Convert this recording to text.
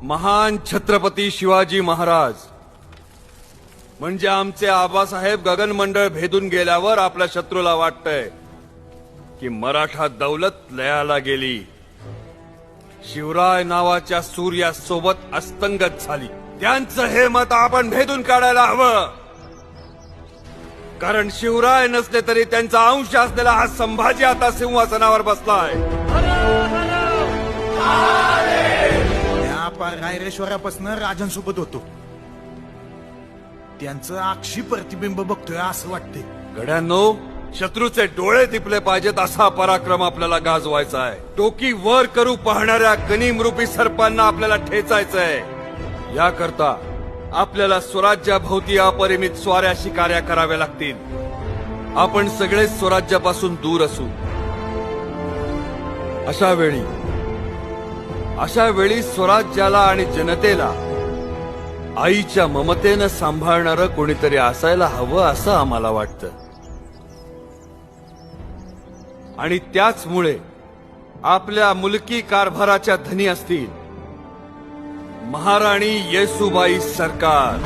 महान छत्रपती शिवाजी महाराज म्हणजे आमचे आबासाहेब गगन मंडळ भेदून गेल्यावर आपल्या शत्रूला वाटतंय की मराठा दौलत लयाला गेली. शिवराय नावाच्या सूर्यासोबत अस्तंगत झाली. त्यांचं हे मत आपण भेदून काढायला हवं. कारण शिवराय नसले तरी त्यांचा अंश असलेला हा संभाजी आता सिंहासनावर बसलाय. रायरेश्वरापासून राजांसोबत होतो. त्यांचं अक्षी प्रतिबिंब बघतोय असं वाटते. गड्यांनो, शत्रूचे डोळे दिपले पाहिजेत असा पराक्रम आपल्याला गाजवायचा आहे. डोकी वर करू पाहणाऱ्या गनिमरूपी सर्पांना आपल्याला ठेचायचंय. याकरता आपल्याला स्वराज्याभोवती अपरिमित स्वाऱ्या शिकाऱ्या कराव्या लागतील. आपण सगळेच स्वराज्यापासून दूर असू. अशा वेळी स्वराज्याला आणि जनतेला आईच्या ममतेनं सांभाळणारं कोणीतरी असायला हवं असं आम्हाला वाटतं. आणि त्याचमुळे आपल्या मुलकी कारभाराच्या धनी असतील महाराणी येसूबाई सरकार.